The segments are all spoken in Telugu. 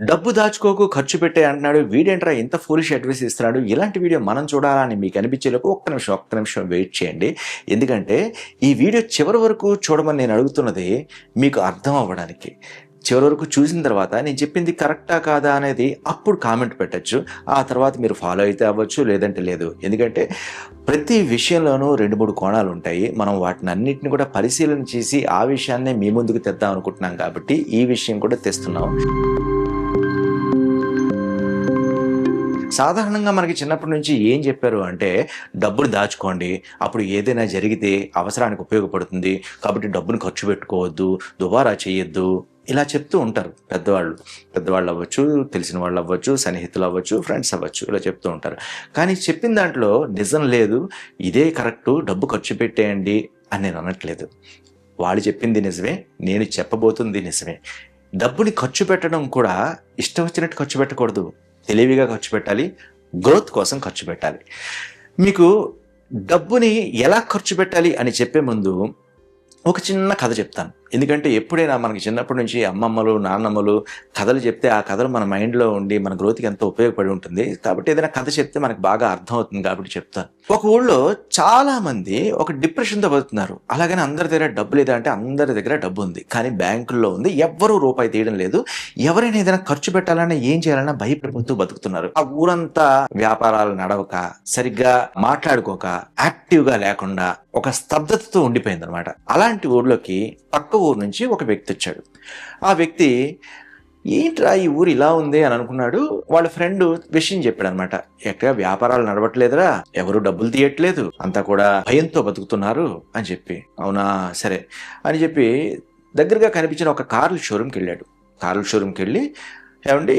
డబ్బు దాచుకోకు, ఖర్చు పెట్టేయి అంటున్నాడు. వీడేంట్రా ఇంత ఫూలిష్ అడ్వైస్ ఇస్తున్నాడు. ఇలాంటి వీడియో మనం చూడాలని మీకు అనిపించేలోపు ఒక్క నిమిషం వెయిట్ చేయండి. ఎందుకంటే ఈ వీడియో చివరి వరకు చూడమని నేను అడుగుతున్నది మీకు అర్థం అవ్వడానికి. చివరి వరకు చూసిన తర్వాత నేను చెప్పింది కరెక్టా కాదా అనేది అప్పుడు కామెంట్ పెట్టొచ్చు. ఆ తర్వాత మీరు ఫాలో అయితే అవ్వచ్చు, లేదంటే లేదు. ఎందుకంటే ప్రతి విషయంలోనూ 2, 3 కోణాలు ఉంటాయి. మనం వాటిని అన్నిటిని కూడా పరిశీలన చేసి ఆ విషయాన్నే మీ ముందుకు తెద్దాం అనుకుంటున్నాం కాబట్టి ఈ విషయం కూడా తెస్తున్నాం. సాధారణంగా మనకి చిన్నప్పటి నుంచి ఏం చెప్పారు అంటే, డబ్బులు దాచుకోండి, అప్పుడు ఏదైనా జరిగితే అవసరానికి ఉపయోగపడుతుంది, కాబట్టి డబ్బును ఖర్చు పెట్టుకోవద్దు, దుబారా చేయొద్దు, ఇలా చెప్తూ ఉంటారు పెద్దవాళ్ళు అవ్వచ్చు, తెలిసిన వాళ్ళు అవ్వచ్చు, సన్నిహితులు అవ్వచ్చు, ఫ్రెండ్స్ అవ్వచ్చు, ఇలా చెప్తూ ఉంటారు. కానీ చెప్పిన దాంట్లో నిజం లేదు, ఇదే కరెక్టు, డబ్బు ఖర్చు పెట్టేయండి అని నేను అనట్లేదు. వాళ్ళు చెప్పింది నిజమే, నేను చెప్పబోతుంది నిజమే. డబ్బుని ఖర్చు పెట్టడం కూడా ఇష్టం వచ్చినట్టు ఖర్చు పెట్టకూడదు, తెలివిగా ఖర్చు పెట్టాలి, గ్రోత్ కోసం ఖర్చు పెట్టాలి. మీకు డబ్బుని ఎలా ఖర్చు పెట్టాలి అని చెప్పే ముందు ఒక చిన్న కథ చెప్తాను. ఎందుకంటే ఎప్పుడైనా మనకి చిన్నప్పటి నుంచి అమ్మమ్మలు, నాన్నమ్మలు కథలు చెప్తే ఆ కథలు మన మైండ్లో ఉండి మన గ్రోత్కి ఎంతో ఉపయోగపడి ఉంటుంది. కాబట్టి ఏదైనా కథ చెప్తే మనకు బాగా అర్థమవుతుంది కాబట్టి చెప్తాను. ఒక ఊళ్ళో చాలామంది ఒక డిప్రెషన్తో బతుకుతున్నారు. అలాగని అందరి దగ్గర డబ్బు లేదా అంటే అందరి దగ్గర డబ్బు ఉంది, కానీ బ్యాంకుల్లో ఉంది, ఎవ్వరూ రూపాయి తీయడం లేదు. ఎవరైనా ఏదైనా ఖర్చు పెట్టాలన్నా ఏం చేయాలన్నా భయపడిపోతూ బతుకుతున్నారు. ఆ ఊరంతా వ్యాపారాలు నడవక, సరిగ్గా మాట్లాడుకోక, యాక్టివ్గా లేకుండా ఒక స్తబ్దతతో ఉండిపోయింది అనమాట. అలాంటి ఊర్లోకి పక్క ఊరు నుంచి ఒక వ్యక్తి వచ్చాడు. ఆ వ్యక్తి ఏంట్రా ఈ ఊరు ఇలా ఉంది అని అనుకున్నాడు. వాళ్ళ ఫ్రెండ్ విషయం చెప్పాడు అనమాట. ఎక్కడ వ్యాపారాలు నడవట్లేదురా, ఎవరు డబ్బులు తీయట్లేదు, అంతా కూడా భయంతో బతుకుతున్నారు అని చెప్పి. అవునా సరే అని చెప్పి దగ్గరగా కనిపించిన ఒక కార్ల షోరూమ్కి వెళ్ళాడు. కార్ల షోరూమ్కి వెళ్ళి, ఏమండి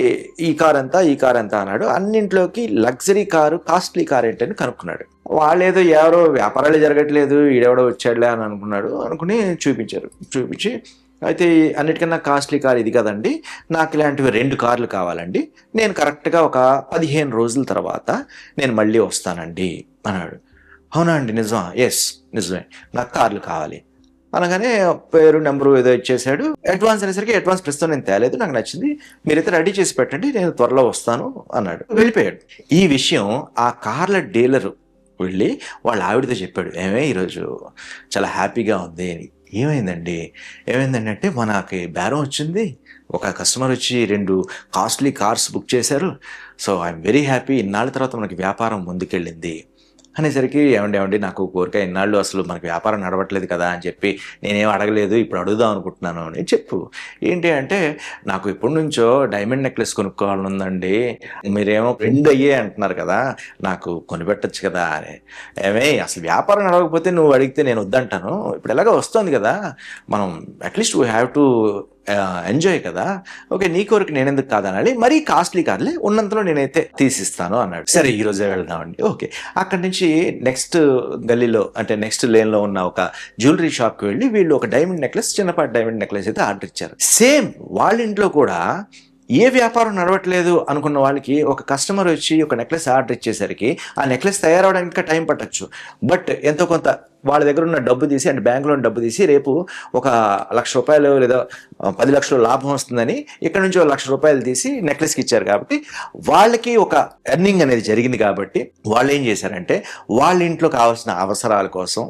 ఈ కార్ ఎంత అన్నాడు. అన్నింట్లోకి లగ్జరీ కారు, కాస్ట్లీ కార్ ఏంటని కనుక్కున్నాడు. వాళ్ళేదో ఎవరో వ్యాపారాలు జరగట్లేదు, ఈడెవడో వచ్చాడులే అని అనుకుని చూపించి, అయితే అన్నిటికన్నా కాస్ట్లీ కార్ ఇది కదండి, నాకు ఇలాంటివి 2 కార్లు కావాలండి, నేను కరెక్ట్గా ఒక 15 రోజుల తర్వాత నేను మళ్ళీ వస్తానండి అన్నాడు. అవునా అండి, నిజమా? ఎస్ నిజమే, నాకు కార్లు కావాలి అనగానే పేరు నెంబరు ఏదో ఇచ్చేసాడు. అడ్వాన్స్ అనేసరికి అడ్వాన్స్ ప్రస్తుతం నేను తేలేదు, నాకు నచ్చింది, మీరైతే రెడీ చేసి పెట్టండి, నేను త్వరలో వస్తాను అన్నాడు. వెళ్ళిపోయాడు. ఈ విషయం ఆ కార్ల డీలరు వెళ్ళి వాళ్ళ ఆవిడతో చెప్పాడు. ఈరోజు చాలా హ్యాపీగా ఉంది అని. ఏమైందండి అంటే, మనకి బేరం వచ్చింది, ఒక కస్టమర్ వచ్చి 2 కాస్ట్లీ కార్స్ బుక్ చేశారు, సో ఐఎమ్ వెరీ హ్యాపీ, ఇన్నాళ్ళ తర్వాత మనకి వ్యాపారం ముందుకెళ్ళింది అనేసరికి, ఏమండి నాకు కోరిక, ఇన్నాళ్ళు అసలు మనకి వ్యాపారం నడవట్లేదు కదా అని చెప్పి నేనేం అడగలేదు, ఇప్పుడు అడుగుదాం అనుకుంటున్నాను అని చెప్పు. ఏంటి అంటే, నాకు ఎప్పటి నుంచో డైమండ్ నెక్లెస్ కొనుక్కోవాలని ఉందండి, మీరేమో 2 అయ్యే అంటున్నారు కదా, నాకు కొనిపెట్టచ్చు కదా అని. అసలు వ్యాపారం నడవకపోతే నువ్వు అడిగితే నేను వద్దంటాను, ఇప్పుడు ఎలాగో వస్తుంది కదా, మనం at least we have to enjoy కదా, ఓకే నీ కోరిక నేనెందుకు కాదనాలి, మరీ కాస్ట్లీ కాదులే, ఉన్నంతలో నేనైతే తీసిస్తాను అన్నాడు. సరే ఈ రోజే వెళ్దామండి. ఓకే, అక్కడి నుంచి నెక్స్ట్ గల్లీలో అంటే నెక్స్ట్ లేన్లో ఉన్న ఒక జ్యువెలరీ షాప్కి వెళ్ళి వీళ్ళు ఒక డైమండ్ నెక్లెస్, చిన్నపాటి డైమండ్ నెక్లెస్ అయితే ఆర్డర్ ఇచ్చారు. సేమ్ వాళ్ళ ఇంట్లో కూడా ఏ వ్యాపారం నడవట్లేదు అనుకున్న వాళ్ళకి ఒక కస్టమర్ వచ్చి ఒక నెక్లెస్ ఆర్డర్ ఇచ్చేసరికి ఆ నెక్లెస్ తయారవడానికి ఇంకా టైం పట్టచ్చు, బట్ ఎంతో కొంత వాళ్ళ దగ్గర ఉన్న డబ్బు తీసి అంటే బ్యాంకులో ఉన్న డబ్బు తీసి రేపు ఒక ₹1,00,000 లేదా 10 లక్షలు లాభం వస్తుందని ఇక్కడ నుంచి ₹1,00,000 తీసి నెక్లెస్కి ఇచ్చారు. కాబట్టి వాళ్ళకి ఒక ఎర్నింగ్ అనేది జరిగింది. కాబట్టి వాళ్ళు ఏం చేశారంటే, వాళ్ళ ఇంట్లో కావాల్సిన అవసరాల కోసం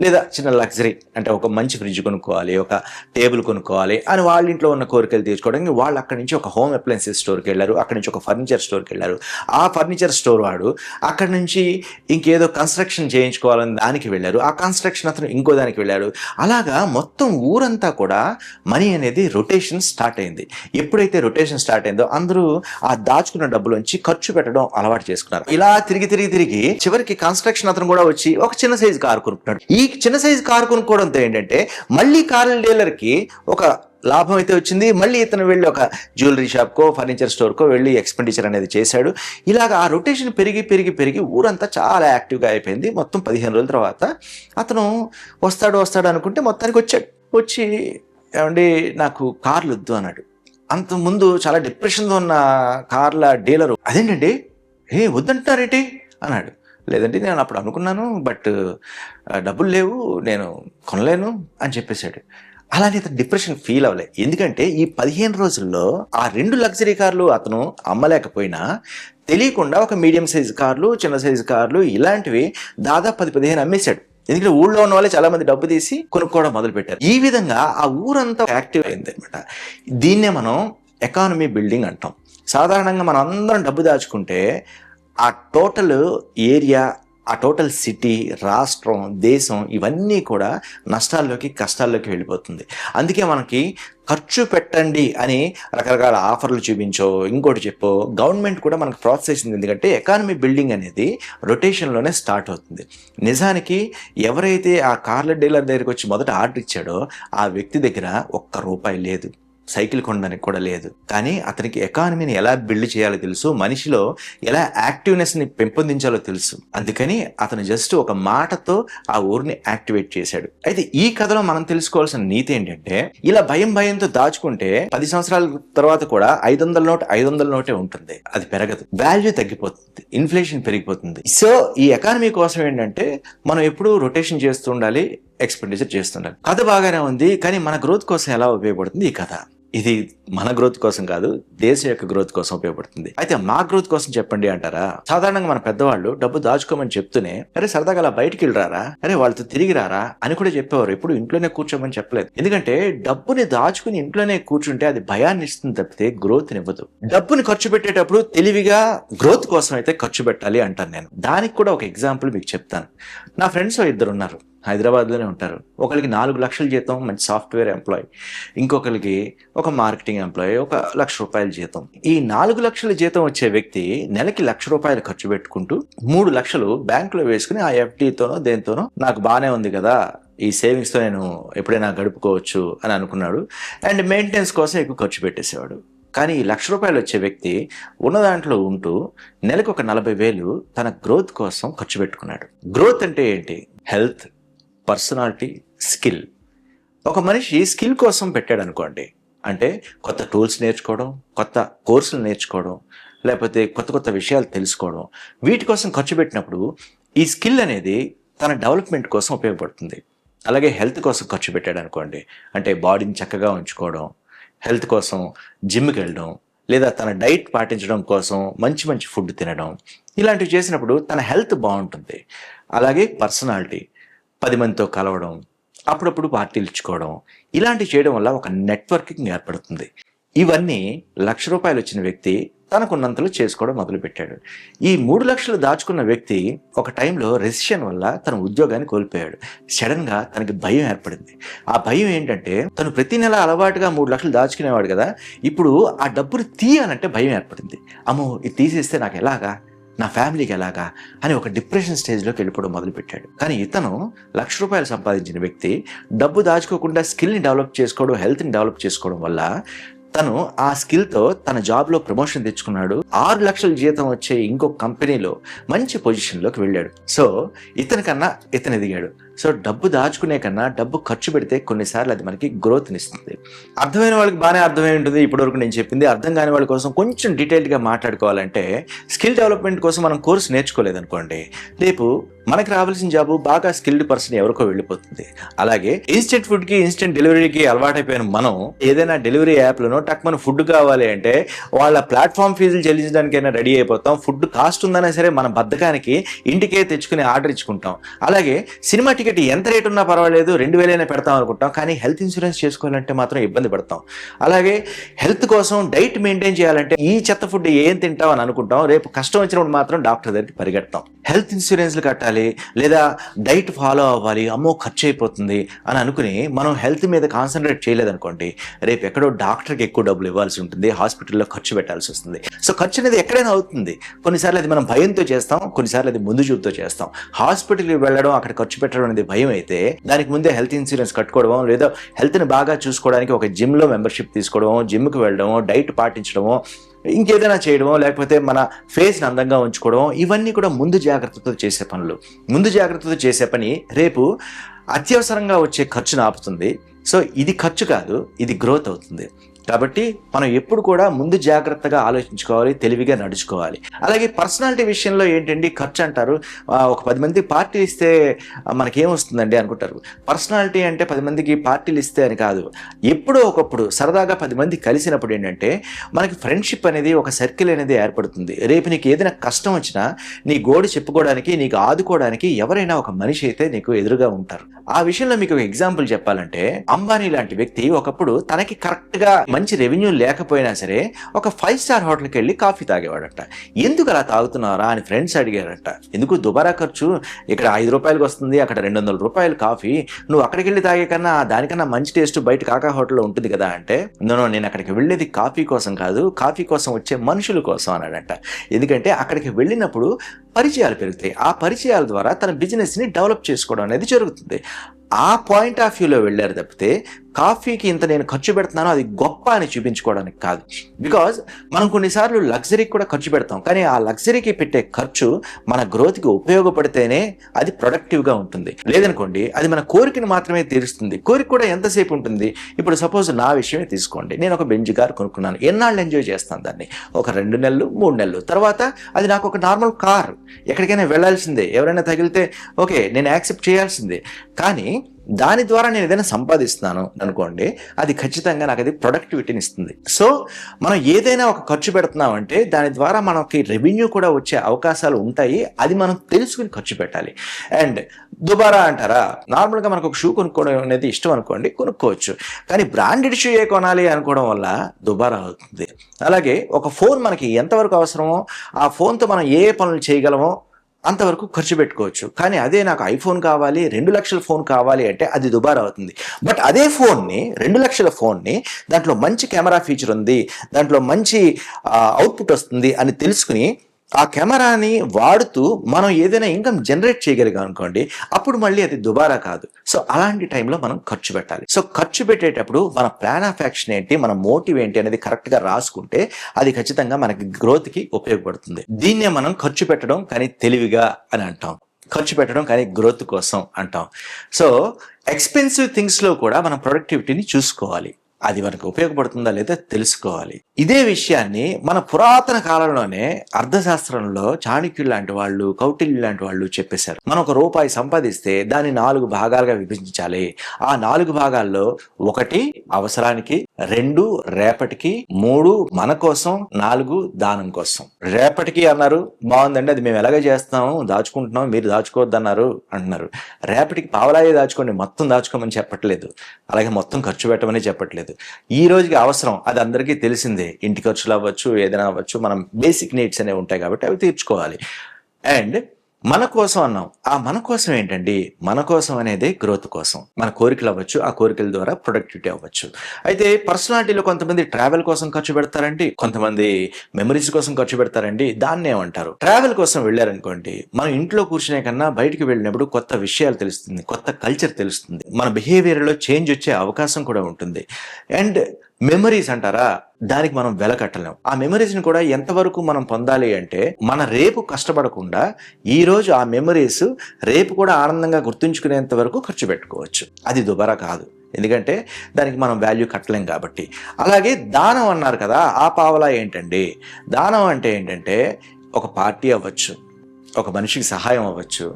లేదా చిన్న లగ్జరీ అంటే ఒక మంచి ఫ్రిడ్జ్ కొనుక్కోవాలి, ఒక టేబుల్ కొనుక్కోవాలి అని వాళ్ళ ఇంట్లో ఉన్న కోరికలు తీర్చుకోవడానికి వాళ్ళు అక్కడి నుంచి ఒక హోమ్ అప్లయన్సెస్ స్టోర్కి వెళ్ళారు, అక్కడి నుంచి ఒక ఫర్నిచర్ స్టోర్కి వెళ్ళారు. ఆ ఫర్నిచర్ స్టోర్ వాడు అక్కడి నుంచి ఇంకేదో కన్స్ట్రక్షన్ చేయించుకోవాలని దానికి వెళ్ళారు, ఆ కన్స్ట్రక్షన్ అతను ఇంకో దానికి వెళ్ళాడు. అలాగా మొత్తం ఊరంతా కూడా మనీ అనేది రొటేషన్ స్టార్ట్ అయింది. ఎప్పుడైతే రొటేషన్ స్టార్ట్ అయిందో అందరూ ఆ దాచుకున్న డబ్బులోంచి ఖర్చు పెట్టడం అలవాటు చేసుకున్నారు. ఇలా తిరిగి చివరికి కన్స్ట్రక్షన్ అతను కూడా వచ్చి ఒక చిన్న సైజు కారు కొనుక్కున్నాడు. ఈ చిన్న సైజు కారు కొనుక్కోవడంతో ఏంటంటే మళ్ళీ కార్ల డీలర్కి ఒక లాభం అయితే వచ్చింది. మళ్ళీ ఇతను వెళ్ళి ఒక జ్యువెలరీ షాప్కో ఫర్నిచర్ స్టోర్కో వెళ్ళి ఎక్స్పెండిచర్ అనేది చేశాడు. ఇలాగ ఆ రొటేషన్ పెరిగి ఊరంతా చాలా యాక్టివ్గా అయిపోయింది. మొత్తం 15 రోజుల తర్వాత అతను వస్తాడు అనుకుంటే మొత్తానికి వచ్చాడు. వచ్చి, ఏమండి నాకు కార్లు వద్దు అన్నాడు. అంతకుముందు చాలా డిప్రెషన్లో ఉన్న కార్ల డీలరు, అదేంటండి వద్దంటున్నారేంటి అన్నాడు. లేదండి నేను అప్పుడు అనుకున్నాను, బట్ డబ్బులు లేవు, నేను కొనలేను అని చెప్పేశాడు. అలానే అతను డిప్రెషన్ ఫీల్ అవ్వలే. ఎందుకంటే ఈ 15 రోజుల్లో ఆ 2 లగ్జరీ కార్లు అతను అమ్మలేకపోయినా తెలియకుండా ఒక మీడియం సైజ్ కార్లు, చిన్న సైజు కార్లు ఇలాంటివి దాదాపు 10-15 అమ్మేశాడు. ఎందుకంటే ఊళ్ళో ఉన్న వాళ్ళే చాలా మంది డబ్బు తీసి కొనుక్కోవడం మొదలు పెట్టారు. ఈ విధంగా ఆ ఊరంతా యాక్టివ్ అయింది అనమాట. దీన్నే మనం ఎకానమీ బిల్డింగ్ అంటాం. సాధారణంగా మనం అందరం డబ్బు దాచుకుంటే ఆ టోటల్ ఏరియా, ఆ టోటల్ సిటీ, రాష్ట్రం, దేశం ఇవన్నీ కూడా నష్టాల్లోకి, కష్టాల్లోకి వెళ్ళిపోతుంది. అందుకే మనకి ఖర్చు పెట్టండి అని రకరకాల ఆఫర్లు చూపించో ఇంకోటి చెప్పో గవర్నమెంట్ కూడా మనకు ప్రోత్సహిస్తుంది. ఎందుకంటే ఎకానమీ బిల్డింగ్ అనేది రొటేషన్లోనే స్టార్ట్ అవుతుంది. నిజానికి ఎవరైతే ఆ కార్ల డీలర్ దగ్గరికి వచ్చి మొదట ఆర్డర్ ఇచ్చాడో ఆ వ్యక్తి దగ్గర ₹1 లేదు, సైకిల్ కొనడానికి కూడా లేదు. కానీ అతనికి ఎకానమీని ఎలా బిల్డ్ చేయాలో తెలుసు, మనిషిలో ఎలా యాక్టివ్నెస్ని పెంపొందించాలో తెలుసు. అందుకని అతను జస్ట్ ఒక మాటతో ఆ ఊరిని యాక్టివేట్ చేశాడు. అయితే ఈ కథలో మనం తెలుసుకోవాల్సిన నీతి ఏంటంటే, ఇలా భయంతో దాచుకుంటే 10 సంవత్సరాల తర్వాత కూడా 500 నోట్ 500 నోటే ఉంటుంది. అది పెరగదు, వాల్యూ తగ్గిపోతుంది, ఇన్ఫ్లేషన్ పెరిగిపోతుంది. సో ఈ ఎకానమీ కోసం ఏంటంటే మనం ఎప్పుడూ రొటేషన్ చేస్తూ ఉండాలి, ఎక్స్పెండిచర్ చేస్తుండాలి. కథ బాగానే ఉంది, కానీ మన గ్రోత్ కోసం ఎలా ఉపయోగపడుతుంది ఈ కథ? ఇది మన గ్రోత్ కోసం కాదు, దేశం యొక్క గ్రోత్ కోసం ఉపయోగపడుతుంది. అయితే మా గ్రోత్ కోసం చెప్పండి అంటారా? సాధారణంగా మన పెద్దవాళ్ళు డబ్బు దాచుకోమని చెప్తూనే అరే సరదాగా అలా బయటికి వెళ్ళరారా, అరే వాళ్ళతో తిరిగి రారా అని కూడా చెప్పేవారు. ఎప్పుడు ఇంట్లోనే కూర్చోమని చెప్పలేదు. ఎందుకంటే డబ్బుని దాచుకుని ఇంట్లోనే కూర్చుంటే అది భయాన్ని ఇస్తుంది తప్పితే గ్రోత్ ఇవ్వదు. డబ్బుని ఖర్చు పెట్టేటప్పుడు తెలివిగా గ్రోత్ కోసం అయితే ఖర్చు పెట్టాలి అంటాను నేను. దానికి కూడా ఒక ఎగ్జాంపుల్ మీకు చెప్తాను. నా ఫ్రెండ్స్ 2 ఉన్నారు, హైదరాబాద్లోనే ఉంటారు. ఒకరికి 4 లక్షల జీతం, మంచి సాఫ్ట్వేర్ ఎంప్లాయ్. ఇంకొకరికి ఒక మార్కెటింగ్ ఎంప్లాయీ, ఒక ₹1,00,000 జీతం. ఈ 4 లక్షల జీతం వచ్చే వ్యక్తి నెలకి ₹1,00,000 ఖర్చు పెట్టుకుంటూ 3 లక్షలు బ్యాంకులో వేసుకుని ఆ FDతోనో దేంతోనో నాకు బాగానే ఉంది కదా, ఈ సేవింగ్స్తో నేను ఎప్పుడైనా గడుపుకోవచ్చు అని అనుకున్నాడు. అండ్ మెయింటెనెన్స్ కోసం ఎక్కువ ఖర్చు పెట్టేసేవాడు. కానీ ఈ ₹1,00,000 వచ్చే వ్యక్తి ఉన్న దాంట్లో ఉంటూ నెలకు ఒక 40,000 తన గ్రోత్ కోసం ఖర్చు పెట్టుకున్నాడు. గ్రోత్ అంటే ఏంటి? Health, personality, skill. ఒక మనిషి స్కిల్ కోసం పెట్టాడు అనుకోండి, అంటే కొత్త టూల్స్ నేర్చుకోవడం, కొత్త కోర్సులు నేర్చుకోవడం, లేకపోతే కొత్త విషయాలు తెలుసుకోవడం, వీటి కోసం ఖర్చు పెట్టినప్పుడు ఈ స్కిల్ అనేది తన డెవలప్మెంట్ కోసం ఉపయోగపడుతుంది. అలాగే హెల్త్ కోసం ఖర్చు పెట్టాడు అనుకోండి, అంటే బాడీని చక్కగా ఉంచుకోవడం, హెల్త్ కోసం జిమ్కి వెళ్ళడం, లేదా తన డైట్ పాటించడం కోసం మంచి ఫుడ్ తినడం, ఇలాంటివి చేసినప్పుడు తన హెల్త్ బాగుంటుంది. అలాగే పర్సనాలిటీ, 10 మందితో కలవడం, అప్పుడప్పుడు పార్టీలు ఇచ్చుకోవడం, ఇలాంటివి చేయడం వల్ల ఒక నెట్వర్కింగ్ ఏర్పడుతుంది. ఇవన్నీ ₹1,00,000 వచ్చిన వ్యక్తి తనకున్నంతలో చేసుకోవడం మొదలుపెట్టాడు. ఈ 3 లక్షలు దాచుకున్న వ్యక్తి ఒక టైంలో రెసిషన్ వల్ల తన ఉద్యోగాన్ని కోల్పోయాడు. సడన్గా తనకి భయం ఏర్పడింది. ఆ భయం ఏంటంటే, తను ప్రతి నెల అలవాటుగా 3 లక్షలు దాచుకునేవాడు కదా, ఇప్పుడు ఆ డబ్బులు తీయాలంటే భయం ఏర్పడింది. అమ్మో ఇది తీసేస్తే నాకు ఎలాగా, నా ఫ్యామిలీకి ఎలాగా అని ఒక డిప్రెషన్ స్టేజ్లోకి వెళ్ళిపోవడం మొదలుపెట్టాడు. కానీ ఇతను ₹1,00,000 సంపాదించిన వ్యక్తి డబ్బు దాచుకోకుండా స్కిల్ని డెవలప్ చేసుకోవడం, హెల్త్ని డెవలప్ చేసుకోవడం వల్ల తను ఆ స్కిల్తో తన జాబ్లో ప్రమోషన్ తెచ్చుకున్నాడు. 6 లక్షల జీతం వచ్చే ఇంకొక కంపెనీలో మంచి పొజిషన్లోకి వెళ్ళాడు. సో ఇతనికన్నా ఇతను ఎదిగాడు. సో డబ్బు దాచుకునే కన్నా డబ్బు ఖర్చు పెడితే కొన్నిసార్లు అది మనకి గ్రోత్ని ఇస్తుంది. అర్థమైన వాళ్ళకి బాగానే అర్థమై ఉంటుంది ఇప్పటివరకు నేను చెప్పింది. అర్థం కాని వాళ్ళ కోసం కొంచెం డీటెయిల్డ్గా మాట్లాడుకోవాలంటే, స్కిల్ డెవలప్మెంట్ కోసం మనం కోర్స్ నేర్చుకోలేదనుకోండి, రేపు మనకి రావాల్సిన జాబు బాగా స్కిల్డ్ పర్సన్ ఎవరికో వెళ్ళిపోతుంది. అలాగే ఇన్స్టెంట్ ఫుడ్కి, ఇన్స్టెంట్ డెలివరీకి అలవాటైపోయిన మనం ఏదైనా డెలివరీ యాప్లోనో టక్ మన ఫుడ్ కావాలి అంటే వాళ్ళ ప్లాట్ఫామ్ ఫీజులు చెల్లించడానికైనా రెడీ అయిపోతాం. ఫుడ్ కాస్ట్ ఉందనే సరే మన బద్ధకానికి ఇంటికే తెచ్చుకుని ఆర్డర్ ఇచ్చుకుంటాం. అలాగే సినిమా టికెట్ ఎంత రేట్ ఉన్నా పర్వాలేదు 2,000 పెడతాం అనుకుంటాం, కానీ హెల్త్ ఇన్సూరెన్స్ చేసుకోవాలంటే మాత్రం ఇబ్బంది పడతాం. అలాగే హెల్త్ కోసం డైట్ మెయింటైన్ చేయాలంటే ఈ చెత్త ఫుడ్ ఏం తింటాం అని అనుకుంటాం, రేపు కష్టం వచ్చినప్పుడు మాత్రం డాక్టర్ దగ్గరికి పరిగెడతాం. హెల్త్ ఇన్సూరెన్స్లు కట్టాలి లేదా డైట్ ఫాలో అవ్వాలి, అమ్మో ఖర్చు అయిపోతుంది అని అనుకుని మనం హెల్త్ మీద కాన్సన్ట్రేట్ చేయలేదనుకోండి, రేపు ఎక్కడో డాక్టర్కి ఎక్కువ డబ్బులు ఇవ్వాల్సి ఉంటుంది, హాస్పిటల్లో ఖర్చు పెట్టాల్సి వస్తుంది. సో ఖర్చు అనేది ఎక్కడైనా అవుతుంది. కొన్నిసార్లు అది మనం భయంతో చేస్తాం, కొన్నిసార్లు అది ముందు చూపుతో చేస్తాం. హాస్పిటల్కి వెళ్ళడం, అక్కడ ఖర్చు పెట్టడం అనేది భయం అయితే దానికి ముందే హెల్త్ ఇన్సూరెన్స్ కట్టుకోవడం, లేదా హెల్త్ని బాగా చూసుకోవడానికి ఒక జిమ్లో మెంబర్షిప్ తీసుకోవడమో, జిమ్కి వెళ్ళడమో, డైట్ పాటించడమో, ఇంకేదైనా చేయడమో, లేకపోతే మన ఫేస్ని అందంగా ఉంచుకోవడం, ఇవన్నీ కూడా ముందు జాగ్రత్తతో చేసే పనులు. ముందు జాగ్రత్తతో చేసే పని రేపు అత్యవసరంగా వచ్చే ఖర్చును ఆపుతుంది. సో ఇది ఖర్చు కాదు, ఇది గ్రోత్ అవుతుంది. కాబట్టి మనం ఎప్పుడు కూడా ముందు జాగ్రత్తగా ఆలోచించుకోవాలి, తెలివిగా నడుచుకోవాలి. అలాగే పర్సనాలిటీ విషయంలో ఏంటండి ఖర్చు అంటారు. ఒక 10 మందికి పార్టీలు ఇస్తే మనకేమొస్తుందండి అనుకుంటారు. పర్సనాలిటీ అంటే 10 మందికి పార్టీలు ఇస్తే అని కాదు. ఎప్పుడో ఒకప్పుడు సరదాగా 10 మంది కలిసినప్పుడు ఏంటంటే మనకి ఫ్రెండ్షిప్ అనేది ఒక సర్కిల్ అనేది ఏర్పడుతుంది. రేపు నీకు ఏదైనా కష్టం వచ్చినా నీ గోడు చెప్పుకోవడానికి, నీకు ఆదుకోవడానికి ఎవరైనా ఒక మనిషి అయితే నీకు ఎదురుగా ఉంటారు. ఆ విషయంలో మీకు ఒక ఎగ్జాంపుల్ చెప్పాలంటే, అంబానీ లాంటి వ్యక్తి ఒకప్పుడు తనకి కరెక్ట్గా మంచి రెవెన్యూ లేకపోయినా సరే ఒక 5 స్టార్ హోటల్కి వెళ్ళి కాఫీ తాగేవాడట. ఎందుకు అలా తాగుతున్నారా అని ఫ్రెండ్స్ అడిగారట. ఎందుకు దుబారా ఖర్చు, ఇక్కడ 5 రూపాయలకు వస్తుంది, అక్కడ 200 రూపాయలు కాఫీ, నువ్వు అక్కడికి వెళ్ళి తాగే కన్నా దానికన్నా మంచి టేస్ట్ బయట కాకా హోటల్లో ఉంటుంది కదా అంటే, నేను అక్కడికి వెళ్ళేది కాఫీ కోసం కాదు, కాఫీ కోసం వచ్చే మనుషుల కోసం అన్నాడట. ఎందుకంటే అక్కడికి వెళ్ళినప్పుడు పరిచయాలు పెరుగుతాయి. ఆ పరిచయాల ద్వారా తన బిజినెస్ని డెవలప్ చేసుకోవడం అనేది జరుగుతుంది. ఆ పాయింట్ ఆఫ్ వ్యూలో వెళ్ళారు తప్పితే కాఫీకి ఇంత నేను ఖర్చు పెడుతున్నానో అది గొప్ప అని చూపించుకోవడానికి కాదు. బికాజ్ మనం కొన్నిసార్లు లగ్జరీకి కూడా ఖర్చు పెడతాం, కానీ ఆ లగ్జరీకి పెట్టే ఖర్చు మన గ్రోత్కి ఉపయోగపడితేనే అది ప్రొడక్టివ్గా ఉంటుంది. లేదనుకోండి అది మన కోరికను మాత్రమే తీరుస్తుంది. కోరిక కూడా ఎంతసేపు ఉంటుంది? ఇప్పుడు సపోజ్ నా విషయమే తీసుకోండి, నేను ఒక బెంజ్ కార్ కొనుక్కున్నాను. ఎన్నాళ్ళు ఎంజాయ్ చేస్తాను దాన్ని? ఒక 2 నెలలు 3 నెలలు తర్వాత అది నాకు ఒక నార్మల్ కార్, ఎక్కడికైనా వెళ్ళాల్సిందే, ఎవరైనా తగిలితే ఓకే నేను యాక్సెప్ట్ చేయాల్సిందే. కానీ దాని ద్వారా నేను ఏదైనా సంపాదిస్తున్నాను అనుకోండి, అది ఖచ్చితంగా నాకు అది ప్రొడక్టివిటీని ఇస్తుంది. సో మనం ఏదైనా ఒక ఖర్చు పెడుతున్నామంటే దాని ద్వారా మనకి రెవెన్యూ కూడా వచ్చే అవకాశాలు ఉంటాయి. అది మనం తెలుసుకుని ఖర్చు పెట్టాలి. అండ్ దుబారా అంటారా, నార్మల్గా మనకు ఒక షూ కొనుక్కోవడం అనేది ఇష్టం అనుకోండి, కొనుక్కోవచ్చు. కానీ బ్రాండెడ్ షూ ఏ కొనాలి అనుకోవడం వల్ల దుబారా అవుతుంది. అలాగే ఒక ఫోన్ మనకి ఎంతవరకు అవసరమో, ఆ ఫోన్తో మనం ఏ పనులు చేయగలమో అంతవరకు ఖర్చు పెట్టుకోవచ్చు. కానీ అదే నాకు ఐఫోన్ కావాలి, 2 లక్షల ఫోన్ కావాలి అంటే అది దుబారా అవుతుంది. బట్ అదే ఫోన్ని, 2 లక్షల ఫోన్ని, దాంట్లో మంచి కెమెరా ఫీచర్ ఉంది, దాంట్లో మంచి అవుట్పుట్ వస్తుంది అని తెలుసుకుని ఆ కెమెరాని వాడుతూ మనం ఏదైనా ఇన్కమ్ జనరేట్ చేయగలిగాం అనుకోండి, అప్పుడు మళ్ళీ అది దుబారా కాదు. సో అలాంటి టైంలో మనం ఖర్చు పెట్టాలి. సో ఖర్చు పెట్టేటప్పుడు మన ప్లాన్ ఆఫ్ యాక్షన్ ఏంటి, మన మోటివ్ ఏంటి అనేది కరెక్ట్గా రాసుకుంటే అది ఖచ్చితంగా మనకి గ్రోత్కి ఉపయోగపడుతుంది. దీన్నే మనం ఖర్చు పెట్టడం కానీ తెలివిగా అని అంటాం, ఖర్చు పెట్టడం కానీ గ్రోత్ కోసం అంటాం. సో ఎక్స్పెన్సివ్ థింగ్స్లో కూడా మనం ప్రొడక్టివిటీని చూసుకోవాలి. అది మనకు ఉపయోగపడుతుందా లేదా తెలుసుకోవాలి. ఇదే విషయాన్ని మన పురాతన కాలంలోనే అర్థశాస్త్రంలో చాణక్యులు లాంటి వాళ్ళు, కౌటిల్యులు లాంటి వాళ్ళు చెప్పేశారు. మనం ఒక రూపాయి సంపాదిస్తే దాన్ని 4 భాగాలుగా విభజించాలి. ఆ 4 భాగాల్లో 1 అవసరానికి, 2 రేపటికి, 3 మన కోసం, 4 దానం కోసం. రేపటికి అన్నారు, బాగుందండి, అది మేము ఎలాగ చేస్తాము, దాచుకుంటున్నాం, మీరు దాచుకోవద్దు అన్నారు అంటున్నారు. రేపటికి పావలాయే దాచుకోండి, మొత్తం దాచుకోమని చెప్పట్లేదు. అలాగే మొత్తం ఖర్చు పెట్టమని చెప్పట్లేదు. ఈ రోజుకి అవసరం అది అందరికీ తెలిసిందే. ఇంటి ఖర్చులు అవ్వచ్చు, ఏదైనా అవ్వచ్చు, మనం బేసిక్ నీడ్స్ అనేవి ఉంటాయి కాబట్టి అవి తీర్చుకోవాలి. అండ్ మన కోసం అన్నాం. ఆ మన కోసం ఏంటండి? మన కోసం అనేది గ్రోత్ కోసం. మన కోరికలు అవ్వచ్చు, ఆ కోరికల ద్వారా ప్రొడక్టివిటీ అవ్వచ్చు. అయితే పర్సనాలిటీలో కొంతమంది ట్రావెల్ కోసం ఖర్చు పెడతారండి, కొంతమంది మెమరీస్ కోసం ఖర్చు పెడతారండి. దాన్ని ఏమంటారు? ట్రావెల్ కోసం వెళ్ళారనుకోండి, మనం ఇంట్లో కూర్చునే కన్నా బయటికి వెళ్ళినప్పుడు కొత్త విషయాలు తెలుస్తుంది, కొత్త కల్చర్ తెలుస్తుంది, మన బిహేవియర్లో చేంజ్ వచ్చే అవకాశం కూడా ఉంటుంది. అండ్ మెమరీస్ అంటారా, దానికి మనం వెల కట్టలేం. ఆ మెమరీస్ని కూడా ఎంతవరకు మనం పొందాలి అంటే, మన రేపు కష్టపడకుండా ఈరోజు ఆ మెమరీస్ రేపు కూడా ఆనందంగా గుర్తుంచుకునేంత వరకు ఖర్చు పెట్టుకోవచ్చు. అది దుబారా కాదు, ఎందుకంటే దానికి మనం వాల్యూ కట్టలేం కాబట్టి. అలాగే దానం అన్నారు కదా, ఆ పావలా ఏంటండి? దానం అంటే ఏంటంటే ఒక పార్టీ అవ్వచ్చు, ఒక మనిషికి సహాయం అవ్వచ్చు,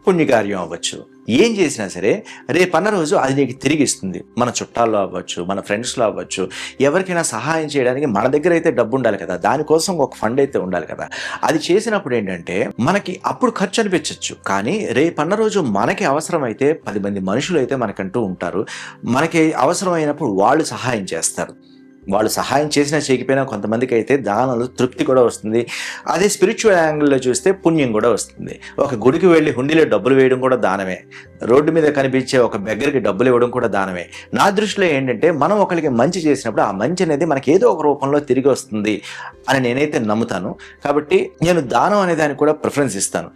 పుణ్యకార్యం అవ్వచ్చు, ఏం చేసినా సరే రేపన్న రోజు అది నీకు తిరిగి ఇస్తుంది. మన చుట్టాల్లో అవ్వచ్చు, మన ఫ్రెండ్స్లో అవ్వచ్చు, ఎవరికైనా సహాయం చేయడానికి మన దగ్గర అయితే డబ్బు ఉండాలి కదా, దానికోసం ఒక ఫండ్ అయితే ఉండాలి కదా. అది చేసినప్పుడు ఏంటంటే మనకి అప్పుడు ఖర్చు అనిపించవచ్చు, కానీ రేపన్న రోజు మనకి అవసరమైతే 10 మంది మనుషులు అయితే మనకంటూ ఉంటారు. మనకి అవసరమైనప్పుడు వాళ్ళు సహాయం చేస్తారు. వాళ్ళు సహాయం చేసినా చేయకపోయినా కొంతమందికి అయితే దానంలో తృప్తి కూడా వస్తుంది. అదే స్పిరిచువల్ యాంగిల్లో చూస్తే పుణ్యం కూడా వస్తుంది. ఒక గుడికి వెళ్ళి హుండీలో డబ్బులు వేయడం కూడా దానమే. రోడ్డు మీద కనిపించే ఒక బెగ్గరికి డబ్బులు ఇవ్వడం కూడా దానమే. నా దృష్టిలో ఏంటంటే మనం ఒకరికి మంచి చేసినప్పుడు ఆ మంచి అనేది మనకి ఏదో ఒక రూపంలో తిరిగి వస్తుంది అని నేనైతే నమ్ముతాను. కాబట్టి నేను దానం అనే దానికి కూడా ప్రిఫరెన్స్ ఇస్తాను.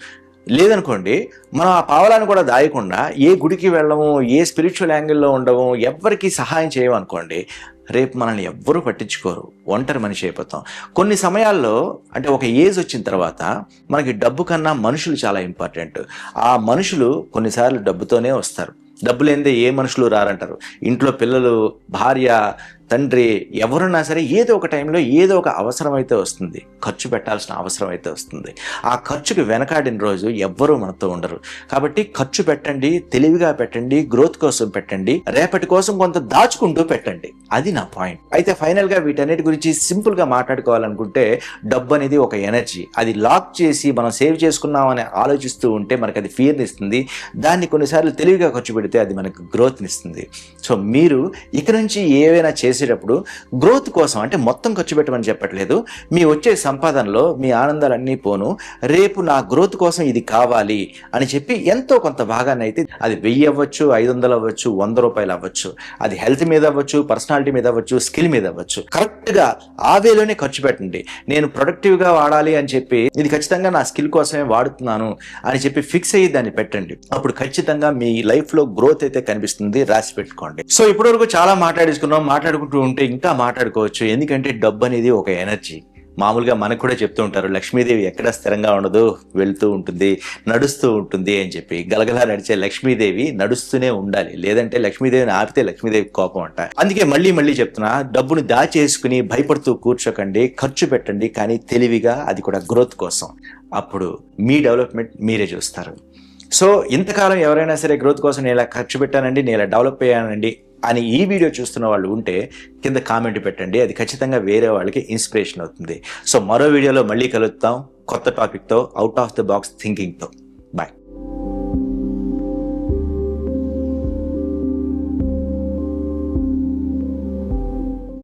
లేదనుకోండి, మనం ఆ పావలాన్ని కూడా దాయకుండా ఏ గుడికి వెళ్ళము, ఏ స్పిరిచువల్ యాంగిల్లో ఉండము, ఎవ్వరికి సహాయం చేయమనుకోండి, రేపు మనల్ని ఎవ్వరూ పట్టించుకోరు, ఒంటరి మనిషి అయిపోతాం. కొన్ని సమయాల్లో అంటే ఒక ఏజ్ వచ్చిన తర్వాత మనకి డబ్బు కన్నా మనుషులు చాలా ఇంపార్టెంట్. ఆ మనుషులు కొన్నిసార్లు డబ్బుతోనే వస్తారు. డబ్బు లేనిదే ఏ మనుషులు రారంటారు. ఇంట్లో పిల్లలు, భార్య, తండ్రి ఎవరున్నా సరే ఏదో ఒక టైంలో ఏదో ఒక అవసరం అయితే వస్తుంది, ఖర్చు పెట్టాల్సిన అవసరం అయితే వస్తుంది. ఆ ఖర్చుకు వెనకాడిన రోజు ఎవ్వరూ మనతో ఉండరు. కాబట్టి ఖర్చు పెట్టండి, తెలివిగా పెట్టండి, గ్రోత్ కోసం పెట్టండి, రేపటి కోసం కొంత దాచుకుంటూ పెట్టండి. అది నా పాయింట్. అయితే ఫైనల్గా వీటన్నిటి గురించి సింపుల్గా మాట్లాడుకోవాలనుకుంటే, డబ్బు అనేది ఒక ఎనర్జీ. అది లాక్ చేసి మనం సేవ్ చేసుకున్నామని ఆలోచిస్తూ ఉంటే మనకు అది ఫియర్ని ఇస్తుంది. దాన్ని కొన్నిసార్లు తెలివిగా ఖర్చు పెడితే అది మనకు గ్రోత్ని ఇస్తుంది. సో మీరు ఇక నుంచి ఏవైనా చేసేటప్పుడు గ్రోత్ కోసం, అంటే మొత్తం ఖర్చు పెట్టమని చెప్పట్లేదు, మీ వచ్చే సంపాదనలో మీ ఆనందాలన్నీ పోను, రేపు నా గ్రోత్ కోసం ఇది కావాలి అని చెప్పి ఎంతో కొంత భాగాన్ని అయితే, అది 1000 అవ్వచ్చు, 500 అవ్వచ్చు, 100 రూపాయలు అవ్వచ్చు, అది హెల్త్ మీద అవ్వచ్చు, పర్సనాలిటీ మీద అవ్వచ్చు, స్కిల్ మీద అవ్వచ్చు, కరెక్ట్గా ఆ వేలోనే ఖర్చు పెట్టండి. నేను ప్రొడక్టివ్గా వాడాలి అని చెప్పి, ఇది ఖచ్చితంగా నా స్కిల్ కోసమే వాడుతున్నాను అని చెప్పి ఫిక్స్ అయ్యి దాన్ని పెట్టండి. అప్పుడు ఖచ్చితంగా మీ లైఫ్లో గ్రోత్ అయితే కనిపిస్తుంది. రాసి పెట్టుకోండి. సో ఇప్పటివరకు చాలా మాట్లాడుకుంటూ ఉంటే ఇంకా మాట్లాడుకోవచ్చు. ఎందుకంటే డబ్బు అనేది ఒక ఎనర్జీ. మామూలుగా మనకు కూడా చెప్తూ ఉంటారు, లక్ష్మీదేవి ఎక్కడ స్థిరంగా ఉండదు, వెళ్తూ ఉంటుంది, నడుస్తూ ఉంటుంది అని చెప్పి. గలగలా నడిచే లక్ష్మీదేవి నడుస్తూనే ఉండాలి, లేదంటే లక్ష్మీదేవిని ఆపితే లక్ష్మీదేవి కోపం అంట. అందుకే మళ్ళీ చెప్తున్నా, డబ్బుని దాచేసుకుని భయపడుతూ కూర్చోకండి, ఖర్చు పెట్టండి, కానీ తెలివిగా, అది కూడా గ్రోత్ కోసం. అప్పుడు మీ డెవలప్మెంట్ మీరే చూస్తారు. సో ఇంతకాలం ఎవరైనా సరే గ్రోత్ కోసం నేను ఇలా ఖర్చు పెట్టానండి, నేను ఇలా డెవలప్ అయ్యానండి అని ఈ వీడియో చూస్తున్న వాళ్ళు ఉంటే కింద కామెంట్ పెట్టండి. అది ఖచ్చితంగా వేరే వాళ్ళకి ఇన్స్పిరేషన్ అవుతుంది. సో మరో వీడియోలో మళ్ళీ కలుద్దాం, కొత్త టాపిక్తో, అవుట్ ఆఫ్ ద బాక్స్ థింకింగ్తో.